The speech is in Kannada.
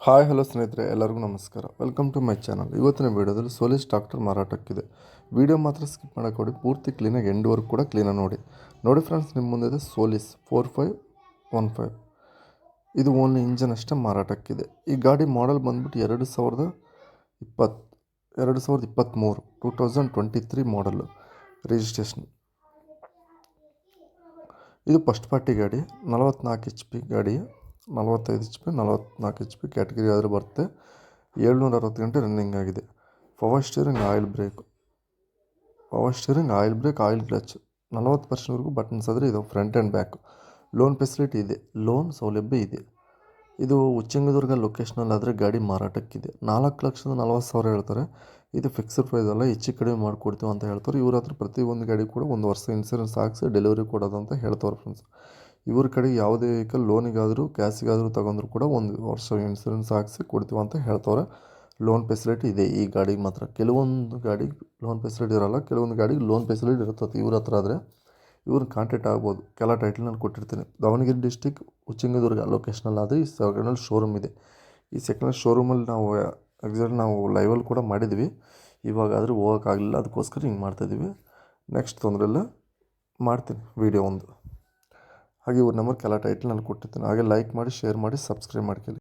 ಹಾಯ್ ಹಲೋ ಸ್ನೇಹಿತರೆ, ಎಲ್ಲರಿಗೂ ನಮಸ್ಕಾರ. Welcome to my channel. ಇವತ್ತಿನ ವೀಡಿಯೋದಲ್ಲಿ ಸೋಲಿಸ್ ಟ್ರಾಕ್ಟರ್ ಮಾರಾಟಕ್ಕಿದೆ. ವಿಡಿಯೋ ಮಾತ್ರ ಸ್ಕಿಪ್ ಮಾಡೋಕೆ ಕೊಡಿ, ಪೂರ್ತಿ ಕ್ಲೀನಾಗಿ ಎಂಡ್ವರೆಗೂ ಕೂಡ ಕ್ಲೀನಾಗಿ ನೋಡಿ ಫ್ರೆಂಡ್ಸ್. ನಿಮ್ಮ ಮುಂದೆ ಇದೆ ಸೋಲಿಸ್ 4515. ಇದು ಓನ್ಲಿ ಇಂಜನ್ ಅಷ್ಟೇ ಮಾರಾಟಕ್ಕಿದೆ. ಈ ಗಾಡಿ ಮಾಡೆಲ್ ಬಂದ್ಬಿಟ್ಟು 2023 ಮಾಡಲು ರಿಜಿಸ್ಟ್ರೇಷನ್. ಇದು ಫಸ್ಟ್ ಪಾರ್ಟಿ ಗಾಡಿ, 44 HP ಗಾಡಿ, 45 HP 44 HP ಕ್ಯಾಟಗರಿ ಆದರೆ ಬರುತ್ತೆ. 760 ಗಂಟೆ ರನ್ನಿಂಗ್ ಆಗಿದೆ. Power steering, oil brake, oil clutch, 40%ವರೆಗೂ ಬಟನ್ಸ್ ಆದರೆ ಇದು front and back. Loan facility ಇದೆ, ಲೋನ್ ಸೌಲಭ್ಯ ಇದೆ. ಇದು ಉಚ್ಚಂಗದುರ್ಗ ಲೊಕೇಶನಲ್ಲಾದರೆ ಗಾಡಿ ಮಾರಾಟಕ್ಕಿದೆ. 4,40,000 ಹೇಳ್ತಾರೆ. ಇದು ಫಿಕ್ಸ್ಡ್ ಪ್ರೈಸ್ ಅಲ್ಲ, ಹೆಚ್ಚು ಕಡಿಮೆ ಮಾಡಿಕೊಡ್ತೀವಿ ಅಂತ ಹೇಳ್ತಾರೆ. ಇವ್ರ ಹತ್ರ ಪ್ರತಿಯೊಂದು ಗಾಡಿ ಕೂಡ 1 ವರ್ಷ ಇನ್ಸೂರೆನ್ಸ್ ಹಾಕಿಸಿ ಡೆಲಿವರಿ ಕೊಡೋದು ಅಂತ ಹೇಳ್ತಾರೆ ಫ್ರೆಂಡ್ಸ್. ಇವ್ರ ಕಡೆ ಯಾವುದೇ ವೆಹಿಕಲ್ ಲೋನಿಗಾದರೂ ಕ್ಯಾಶಿಗಾದರೂ ತೊಗೊಂಡ್ರು ಕೂಡ 1 ವರ್ಷ ಇನ್ಸೂರೆನ್ಸ್ ಹಾಕಿಸಿ ಕೊಡ್ತೀವಿ ಅಂತ ಹೇಳ್ತವ್ರೆ. ಲೋನ್ ಫೆಸಿಲಿಟಿ ಇದೆ ಈ ಗಾಡಿಗೆ ಮಾತ್ರ. ಕೆಲವೊಂದು ಗಾಡಿಗೆ ಲೋನ್ ಫೆಸಿಲಿಟಿ ಇರೋಲ್ಲ, ಕೆಲವೊಂದು ಗಾಡಿಗೆ ಲೋನ್ ಫೆಸಿಲಿಟಿ ಇರ್ತದೆ. ಇವ್ರ ಹತ್ರ ಆದರೆ ಇವ್ರನ್ನ ಕಾಂಟ್ಯಾಕ್ಟ್ ಆಗ್ಬೋದು. ಕೆಲ ಟೈಟಲ್ ನಾನು ಕೊಟ್ಟಿರ್ತೀನಿ. ದಾವಣಗೆರೆ ಡಿಸ್ಟಿಕ್ ಉಚ್ಚಂಗದುರ್ಗ ಲೊಕೇಶನಲ್ಲಾದರೆ ಈ ಸೆಕೆಂಡ್ ಹ್ಯಾಂಡ್ ಶೋರೂಮ್ ಇದೆ. ಈ ಸೆಕೆಂಡ್ ಹ್ಯಾಂಡ್ ಶೋರೂಮಲ್ಲಿ ನಾವು ಲೈವಲ್ಲಿ ಕೂಡ ಮಾಡಿದ್ವಿ. ಇವಾಗಾದರೂ ಹೋಗೋಕ್ಕಾಗಲಿಲ್ಲ, ಅದಕ್ಕೋಸ್ಕರ ಹಿಂಗೆ ಮಾಡ್ತಾಯಿದ್ದೀವಿ. ನೆಕ್ಸ್ಟ್ ತೊಂದರೆ ಇಲ್ಲ, ಮಾಡ್ತೀನಿ ವೀಡಿಯೋ ಒಂದು. ಹಾಗೆ ಇವ್ರ ನಂಬರ್ ಕೆಲ ಟೈಟಲ್ ನಾನು ಕೊಟ್ಟಿರ್ತೀನಿ. ಹಾಗೆ ಲೈಕ್ ಮಾಡಿ, ಶೇರ್ ಮಾಡಿ, ಸಬ್ಸ್ಕ್ರೈಬ್ ಮಾಡ್ಕೊಳ್ಳಿ.